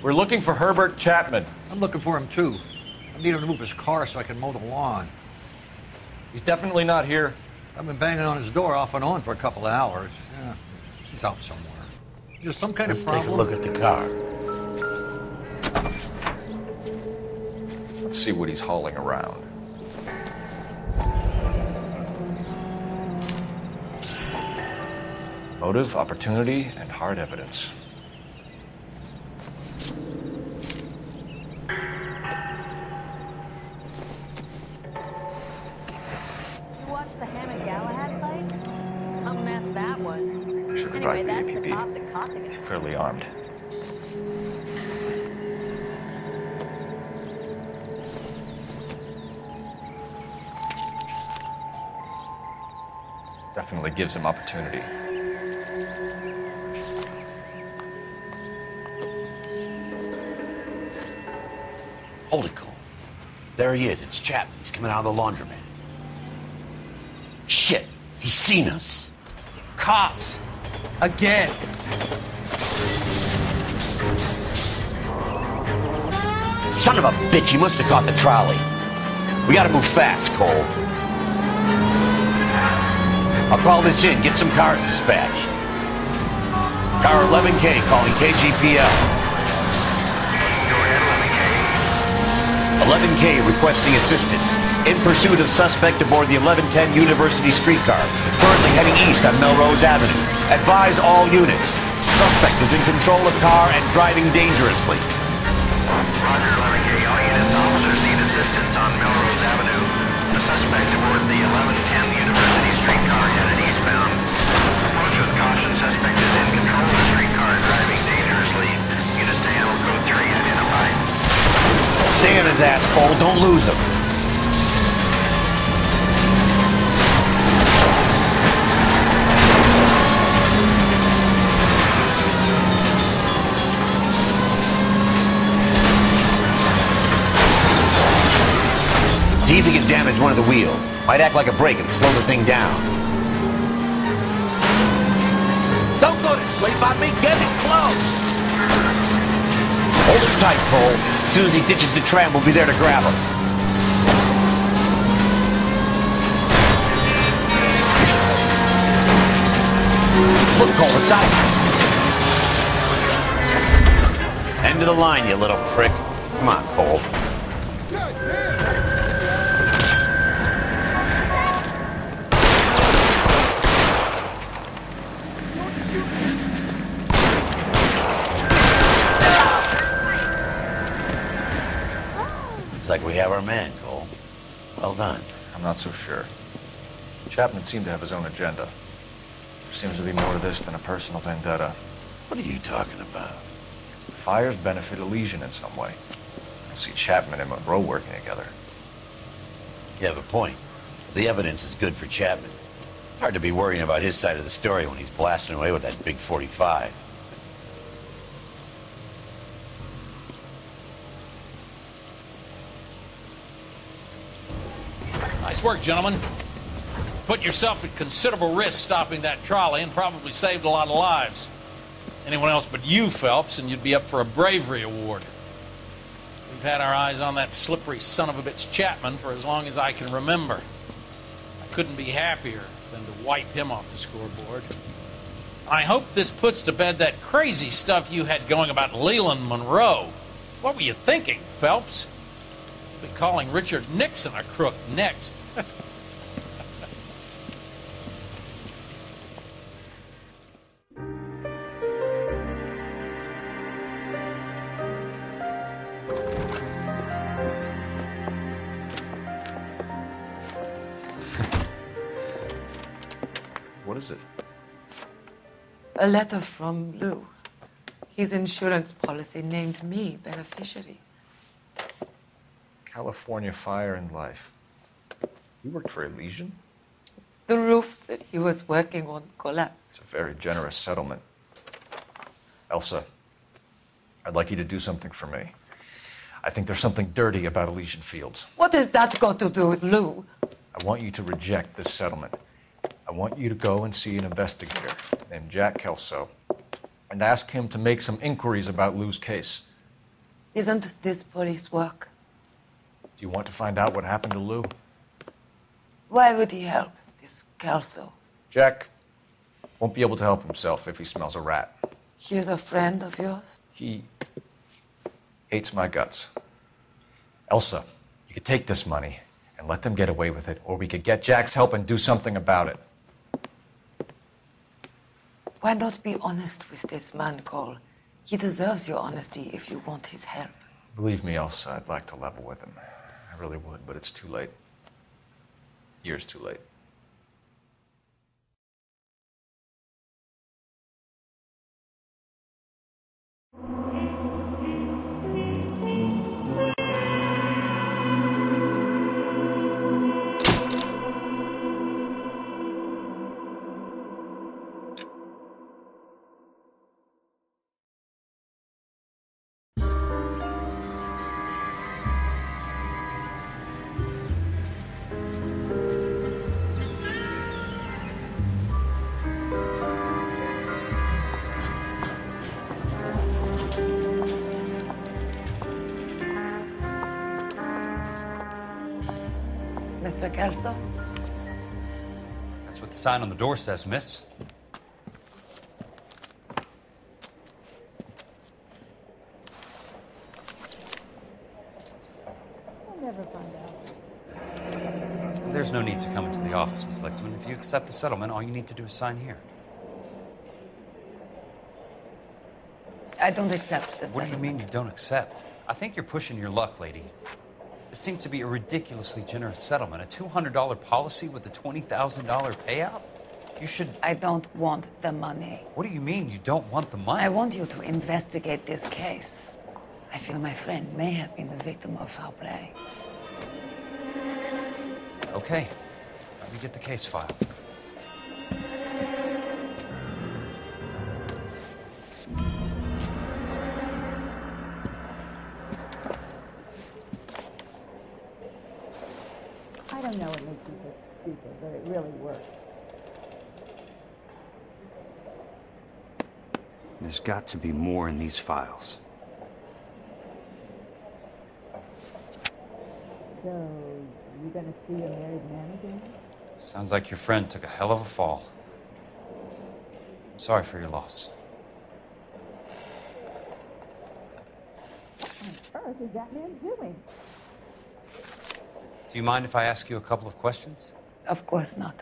We're looking for Herbert Chapman. I'm looking for him, too. I need him to move his car so I can mow the lawn. He's definitely not here. I've been banging on his door off and on for a couple of hours. Yeah, he's out somewhere. There's some kind of problem. Let's take a look at the car. Let's see what he's hauling around. Motive, opportunity, and hard evidence. You watched the Hammond-Galahad fight? Some mess that was. Should Anyway, advise that's the the APB. cop that caught the guy. He's clearly armed. Definitely gives him opportunity. Hold it, Cole. There he is. It's Chapman. He's coming out of the laundromat. Shit! He's seen us. Cops! Again! Son of a bitch, he must have caught the trolley. We gotta move fast, Cole. I'll call this in, get some cars dispatched. Car 11K calling KGPL. 11K requesting assistance. In pursuit of suspect aboard the 1110 University streetcar. Currently heading east on Melrose Avenue. Advise all units. Suspect is in control of car and driving dangerously. Roger, 11K. All units, officers need assistance on Melrose Avenue. The suspect aboard the 1110 University streetcar headed eastbound. Approach with caution. Suspect is in control of the streetcar, driving dangerously. Units to handle code 3 identified. Stay on his ass, Cole. Don't lose him. See if he can damage one of the wheels. Might act like a brake and slow the thing down. Don't go to sleep on me. Get it close. Hold it tight, Cole. As soon as he ditches the tram, we'll be there to grab him. Look, Cole, aside. End of the line, you little prick. Come on, Cole. Looks like we have our man, Cole. Well done. I'm not so sure. Chapman seemed to have his own agenda. There seems to be more to this than a personal vendetta. What are you talking about? Fires benefit Elysian in some way. I see Chapman and Monroe working together. You have a point. The evidence is good for Chapman. Hard to be worrying about his side of the story when he's blasting away with that big 45. Nice work, gentlemen. Put yourself at considerable risk stopping that trolley and probably saved a lot of lives. Anyone else but you, Phelps, and you'd be up for a bravery award. We've had our eyes on that slippery son of a bitch Chapman for as long as I can remember. I couldn't be happier than to wipe him off the scoreboard. I hope this puts to bed that crazy stuff you had going about Leland Monroe. What were you thinking, Phelps? Be calling Richard Nixon a crook next. What is it? A letter from Lou. His insurance policy named me beneficiary. California Fire and Life. You worked for Elysian? The roof that he was working on collapsed. It's a very generous settlement. Elsa, I'd like you to do something for me. I think there's something dirty about Elysian Fields. What has that got to do with Lou? I want you to reject this settlement. I want you to go and see an investigator named Jack Kelso and ask him to make some inquiries about Lou's case. Isn't this police work? Do you want to find out what happened to Lou? Why would he help this Kelso? Jack won't be able to help himself if he smells a rat. He is a friend of yours? He hates my guts. Elsa, you could take this money and let them get away with it, or we could get Jack's help and do something about it. Why not be honest with this man, Cole? He deserves your honesty if you want his help. Believe me, Elsa, I'd like to level with him. I really would, but it's too late. Years too late. Mr. Kelso? That's what the sign on the door says, miss. I'll never find out. There's no need to come into the office, Miss Lichtman. If you accept the settlement, all you need to do is sign here. I don't accept the What do you mean you don't accept? I think you're pushing your luck, lady. This seems to be a ridiculously generous settlement. A $200 policy with a $20,000 payout? You should... I don't want the money. What do you mean you don't want the money? I want you to investigate this case. I feel my friend may have been the victim of foul play. Okay. Let me get the case file. I don't know what makes you so stupid, but it really works. There's got to be more in these files. So, you gonna see a married man again? Sounds like your friend took a hell of a fall. I'm sorry for your loss. What on earth is that man doing? Do you mind if I ask you a couple of questions? Of course not.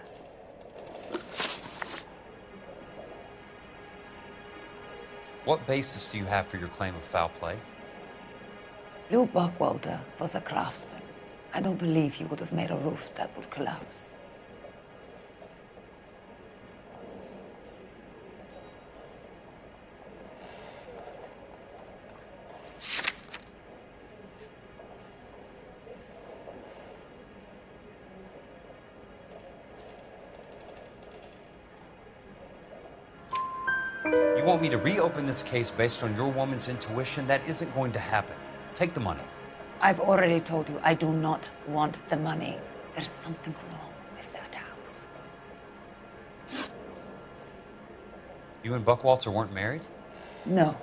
What basis do you have for your claim of foul play? Lou Buckwalter was a craftsman. I don't believe he would have made a roof that would collapse. You want me to reopen this case based on your woman's intuition? That isn't going to happen. Take the money. I've already told you I do not want the money. There's something wrong with that house. You and Buckwalter weren't married? No.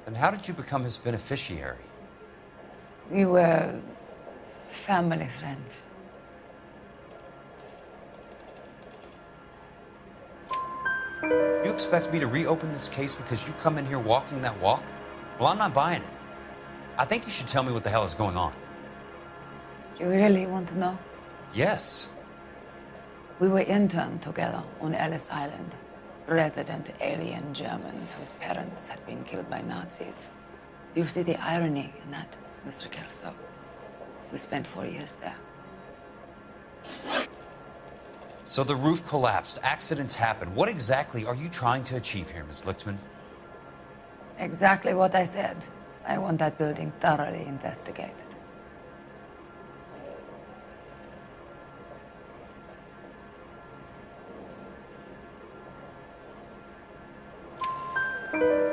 Then how did you become his beneficiary? We were family friends. You expect me to reopen this case because you come in here walking that walk? Well, I'm not buying it. I think you should tell me what the hell is going on. You really want to know? Yes. We were interned together on Ellis Island. Resident alien Germans whose parents had been killed by Nazis. Do you see the irony in that, Mr. Kelso? We spent 4 years there. So the roof collapsed, accidents happen. What exactly are you trying to achieve here, Ms. Lichtman? Exactly what I said. I want that building thoroughly investigated.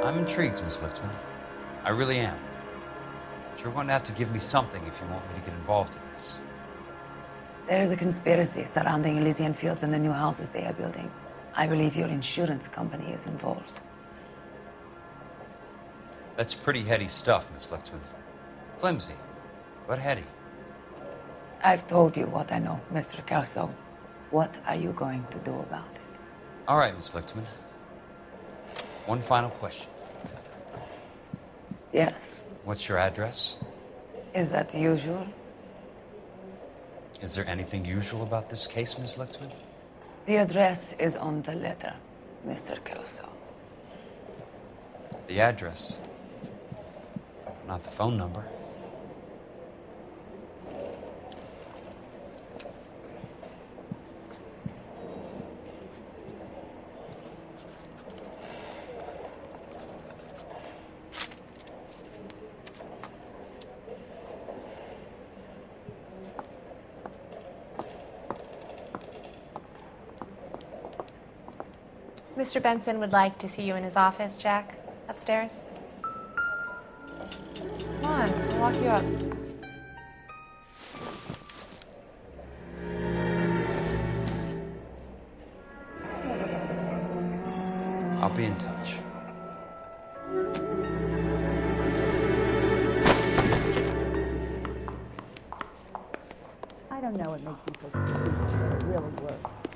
I'm intrigued, Ms. Lichtman. I really am. But you're going to have to give me something if you want me to get involved in this. There is a conspiracy surrounding Elysian Fields and the new houses they are building. I believe your insurance company is involved. That's pretty heady stuff, Miss Lichtman. Flimsy, but heady. I've told you what I know, Mr. Kelso. What are you going to do about it? All right, Miss Lichtman. One final question. Yes. What's your address? Is that usual? Is there anything usual about this case, Miss Lichtman? The address is on the letter, Mr. Kelso. The address, not the phone number. Mr. Benson would like to see you in his office, Jack. Upstairs. Come on, I'll walk you up. I'll be in touch. I don't know what makes you so stupid, but it really works.